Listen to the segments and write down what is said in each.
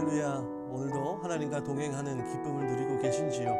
할렐루야. 오늘도 하나님과 동행하는 기쁨을 누리고 계신지요?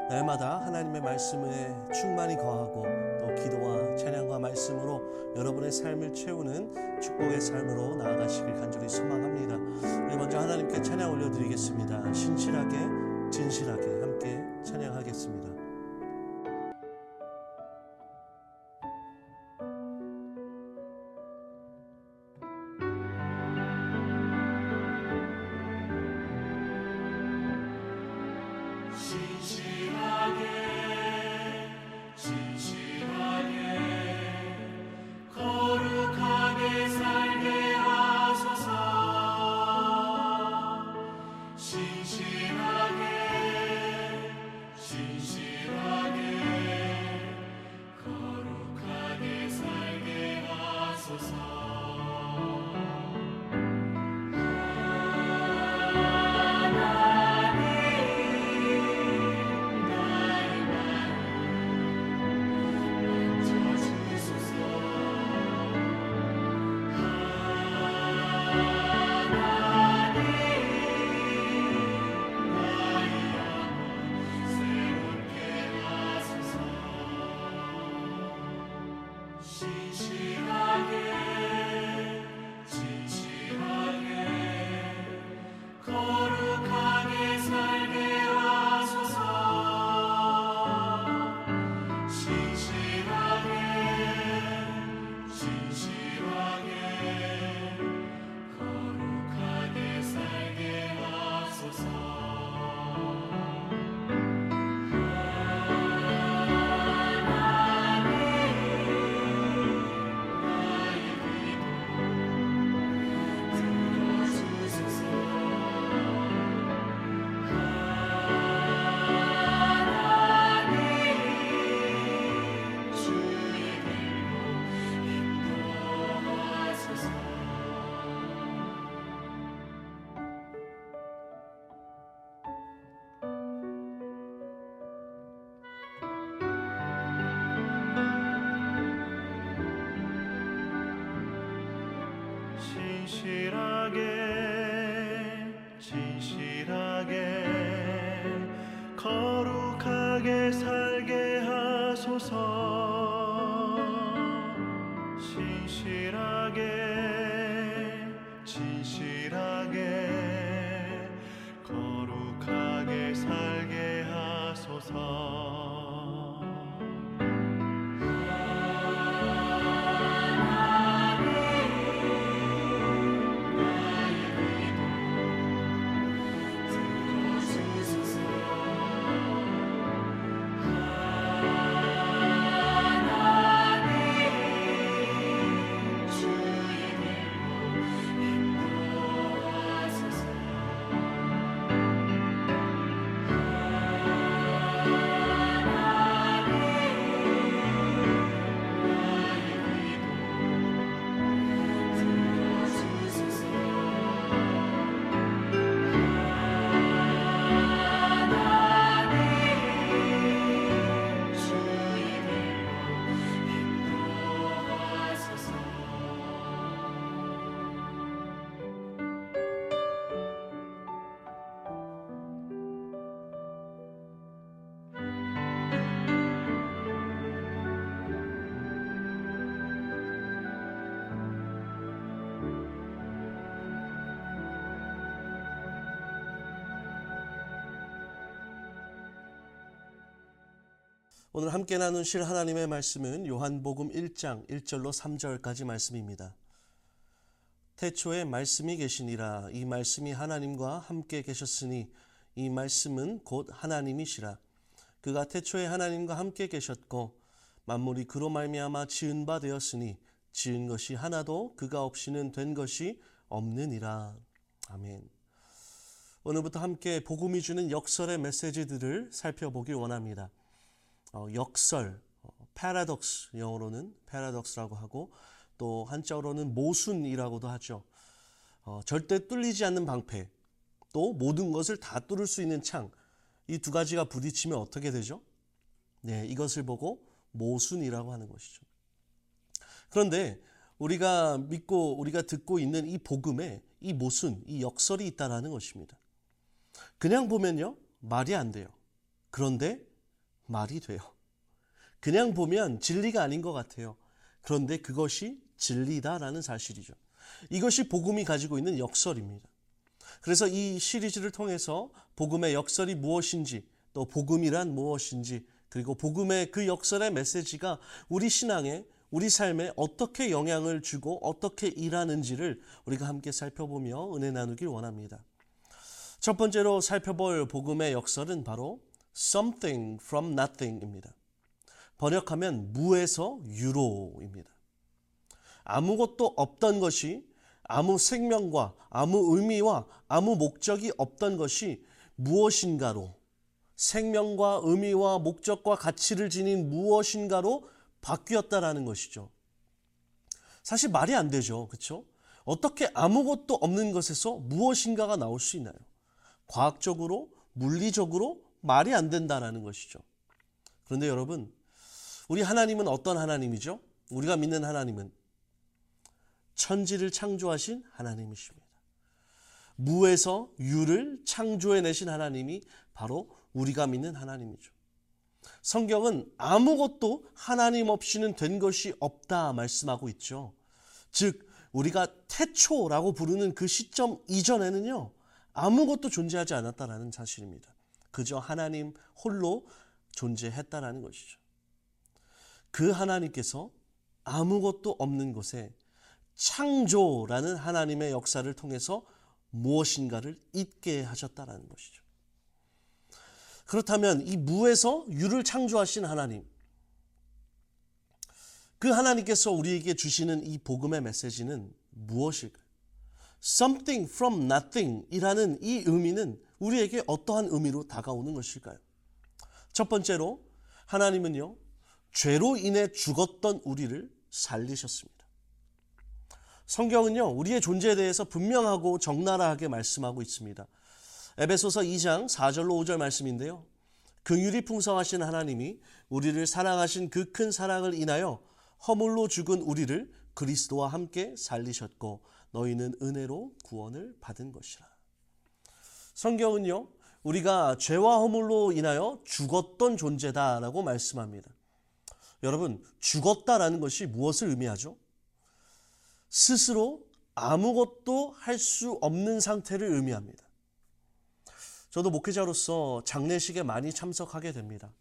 날마다 하나님의 말씀에 충만히 거하고 또 기도와 찬양과 말씀으로 여러분의 삶을 채우는 축복의 삶으로 나아가시길 간절히 소망합니다. 우리 먼저 하나님께 찬양 올려드리겠습니다. 신실하게 진실하게 함께 찬양하겠습니다. 진실하게 거룩하게 살게 하소서. 진실하게 거룩하게 살게 하소서. 오늘 함께 나누실 하나님의 말씀은 요한복음 1장 1절로 3절까지 말씀입니다. 태초에 말씀이 계시니라. 이 말씀이 하나님과 함께 계셨으니 이 말씀은 곧 하나님이시라. 그가 태초에 하나님과 함께 계셨고 만물이 그로 말미암아 지은 바 되었으니 지은 것이 하나도 그가 없이는 된 것이 없느니라. 아멘. 오늘부터 함께 복음이 주는 역설의 메시지들을 살펴보길 원합니다. 역설, paradox, 영어로는 paradox라고 하고 또 한자어로는 모순이라고도 하죠. 절대 뚫리지 않는 방패, 또 모든 것을 다 뚫을 수 있는 창, 이 두 가지가 부딪히면 어떻게 되죠? 네, 이것을 보고 모순이라고 하는 것이죠. 그런데 우리가 믿고 우리가 듣고 있는 이 복음에 이 모순, 이 역설이 있다라는 것입니다. 그냥 보면요, 말이 안 돼요. 그런데 말이 돼요. 그냥 보면 진리가 아닌 것 같아요. 그런데 그것이 진리다라는 사실이죠. 이것이 복음이 가지고 있는 역설입니다. 그래서 이 시리즈를 통해서 복음의 역설이 무엇인지, 또 복음이란 무엇인지, 그리고 복음의 그 역설의 메시지가 우리 신앙에, 우리 삶에 어떻게 영향을 주고 어떻게 일하는지를 우리가 함께 살펴보며 은혜 나누길 원합니다. 첫 번째로 살펴볼 복음의 역설은 바로 something from nothing입니다. 번역하면 무에서 유로입니다. 아무것도 없던 것이, 아무 생명과 아무 의미와 아무 목적이 없던 것이 무엇인가로, 생명과 의미와 목적과 가치를 지닌 무엇인가로 바뀌었다라는 것이죠. 사실 말이 안 되죠. 그렇죠? 어떻게 아무것도 없는 것에서 무엇인가가 나올 수 있나요? 과학적으로, 물리적으로 말이 안 된다라는 것이죠. 그런데 여러분, 우리 하나님은 어떤 하나님이죠? 우리가 믿는 하나님은 천지를 창조하신 하나님이십니다. 무에서 유를 창조해내신 하나님이 바로 우리가 믿는 하나님이죠. 성경은 아무것도 하나님 없이는 된 것이 없다 말씀하고 있죠. 즉 우리가 태초라고 부르는 그 시점 이전에는요, 아무것도 존재하지 않았다라는 사실입니다. 그저 하나님 홀로 존재했다라는 것이죠. 그 하나님께서 아무것도 없는 곳에 창조라는 하나님의 역사를 통해서 무엇인가를 있게 하셨다라는 것이죠. 그렇다면 이 무에서 유를 창조하신 하나님, 그 하나님께서 우리에게 주시는 이 복음의 메시지는 무엇일까요? Something from nothing 이라는 이 의미는 우리에게 어떠한 의미로 다가오는 것일까요? 첫 번째로 하나님은요, 죄로 인해 죽었던 우리를 살리셨습니다. 성경은요, 우리의 존재에 대해서 분명하고 적나라하게 말씀하고 있습니다. 에베소서 2장 4절로 5절 말씀인데요. 긍휼이 풍성하신 하나님이 우리를 사랑하신 그 큰 사랑을 인하여 허물로 죽은 우리를 그리스도와 함께 살리셨고 너희는 은혜로 구원을 받은 것이라. 성경은요, 우리가 죄와 허물로 인하여 죽었던 존재다라고 말씀합니다. 여러분, 죽었다라는 것이 무엇을 의미하죠? 스스로 아무것도 할 수 없는 상태를 의미합니다. 저도 목회자로서 장례식에 많이 참석하게 됩니다.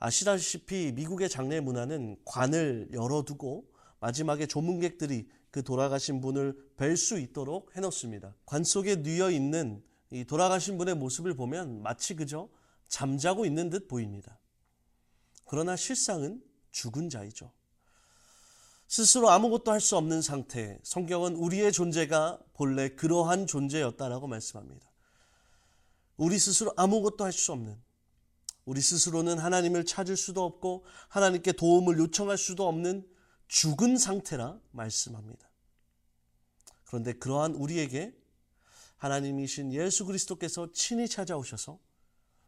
아시다시피 미국의 장례 문화는 관을 열어두고 마지막에 조문객들이 그 돌아가신 분을 뵐 수 있도록 해놓습니다. 관 속에 뉘어 있는 이 돌아가신 분의 모습을 보면 마치 그저 잠자고 있는 듯 보입니다. 그러나 실상은 죽은 자이죠. 스스로 아무것도 할 수 없는 상태, 성경은 우리의 존재가 본래 그러한 존재였다라고 말씀합니다. 우리 스스로 아무것도 할 수 없는, 우리 스스로는 하나님을 찾을 수도 없고 하나님께 도움을 요청할 수도 없는 죽은 상태라 말씀합니다. 그런데 그러한 우리에게 하나님이신 예수 그리스도께서 친히 찾아오셔서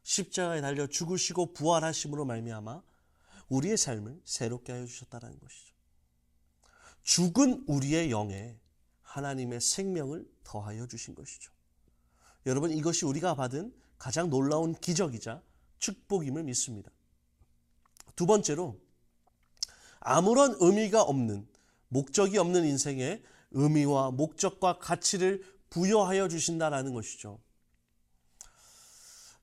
십자가에 달려 죽으시고 부활하심으로 말미암아 우리의 삶을 새롭게 하여 주셨다는 것이죠. 죽은 우리의 영에 하나님의 생명을 더하여 주신 것이죠. 여러분, 이것이 우리가 받은 가장 놀라운 기적이자 축복임을 믿습니다. 두 번째로, 아무런 의미가 없는, 목적이 없는 인생에 의미와 목적과 가치를 부여하여 주신다라는 것이죠.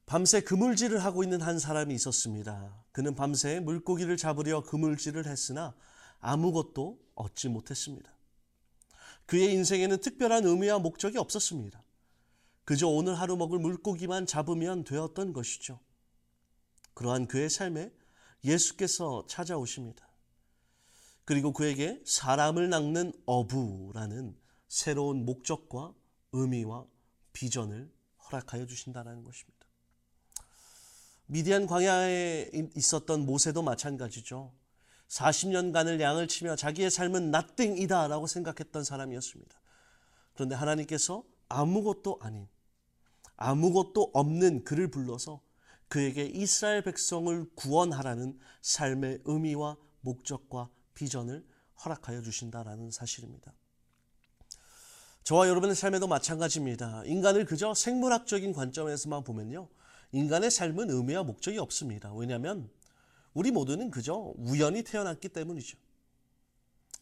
밤새 그물질을 하고 있는 한 사람이 있었습니다. 그는 밤새 물고기를 잡으려 그물질을 했으나 아무것도 얻지 못했습니다. 그의 인생에는 특별한 의미와 목적이 없었습니다. 그저 오늘 하루 먹을 물고기만 잡으면 되었던 것이죠. 그러한 그의 삶에 예수께서 찾아오십니다. 그리고 그에게 사람을 낚는 어부라는 새로운 목적과 의미와 비전을 허락하여 주신다는 것입니다. 미디안 광야에 있었던 모세도 마찬가지죠. 40년간을 양을 치며 자기의 삶은 nothing이다 라고 생각했던 사람이었습니다. 그런데 하나님께서 아무것도 아닌, 아무것도 없는 그를 불러서 그에게 이스라엘 백성을 구원하라는 삶의 의미와 목적과 비전을 허락하여 주신다라는 사실입니다. 저와 여러분의 삶에도 마찬가지입니다. 인간을 그저 생물학적인 관점에서만 보면요, 인간의 삶은 의미와 목적이 없습니다. 왜냐하면 우리 모두는 그저 우연히 태어났기 때문이죠.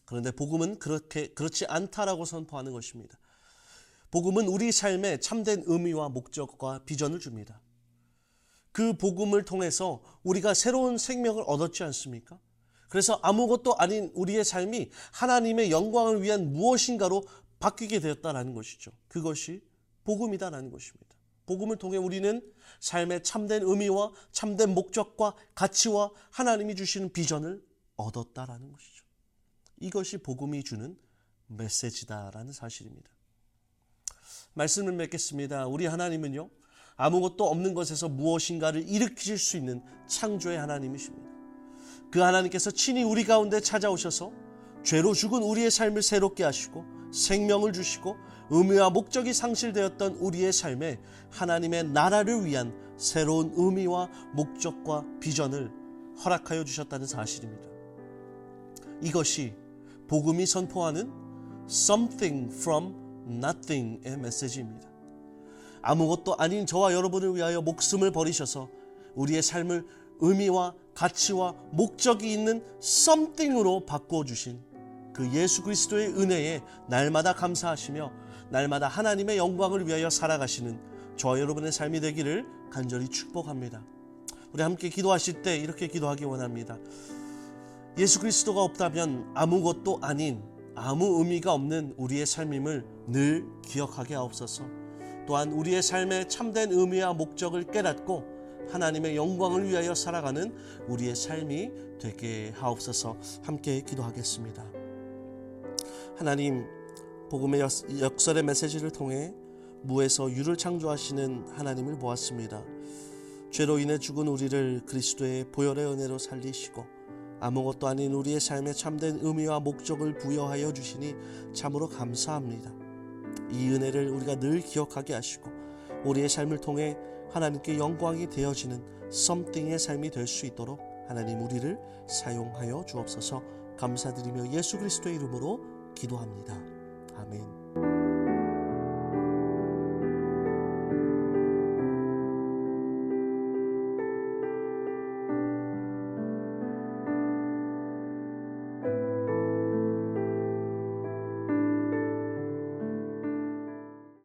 그런데 복음은 그렇지 않다라고 선포하는 것입니다. 복음은 우리 삶에 참된 의미와 목적과 비전을 줍니다. 그 복음을 통해서 우리가 새로운 생명을 얻었지 않습니까? 그래서 아무것도 아닌 우리의 삶이 하나님의 영광을 위한 무엇인가로 바뀌게 되었다라는 것이죠. 그것이 복음이다라는 것입니다. 복음을 통해 우리는 삶의 참된 의미와 참된 목적과 가치와 하나님이 주시는 비전을 얻었다라는 것이죠. 이것이 복음이 주는 메시지다라는 사실입니다. 말씀을 맺겠습니다. 우리 하나님은요, 아무것도 없는 것에서 무엇인가를 일으키실 수 있는 창조의 하나님이십니다. 그 하나님께서 친히 우리 가운데 찾아오셔서 죄로 죽은 우리의 삶을 새롭게 하시고 생명을 주시고 의미와 목적이 상실되었던 우리의 삶에 하나님의 나라를 위한 새로운 의미와 목적과 비전을 허락하여 주셨다는 사실입니다. 이것이 복음이 선포하는 something from nothing의 메시지입니다. 아무것도 아닌 저와 여러분을 위하여 목숨을 버리셔서 우리의 삶을 의미와 가치와 목적이 있는 something으로 바꾸어 주신 그 예수 그리스도의 은혜에 날마다 감사하시며 날마다 하나님의 영광을 위하여 살아가시는 저와 여러분의 삶이 되기를 간절히 축복합니다. 우리 함께 기도하실 때 이렇게 기도하기 원합니다. 예수 그리스도가 없다면 아무것도 아닌 아무 의미가 없는 우리의 삶임을 늘 기억하게 하옵소서. 또한 우리의 삶의 참된 의미와 목적을 깨닫고 하나님의 영광을 위하여 살아가는 우리의 삶이 되게 하옵소서. 함께 기도하겠습니다. 하나님, 복음의 역설의 메시지를 통해 무에서 유를 창조하시는 하나님을 보았습니다. 죄로 인해 죽은 우리를 그리스도의 보혈의 은혜로 살리시고 아무것도 아닌 우리의 삶에 참된 의미와 목적을 부여하여 주시니 참으로 감사합니다. 이 은혜를 우리가 늘 기억하게 하시고 우리의 삶을 통해 하나님께 영광이 되어지는 something의 삶이 될 수 있도록 하나님 우리를 사용하여 주옵소서. 감사드리며 예수 그리스도의 이름으로 기도합니다. 아멘.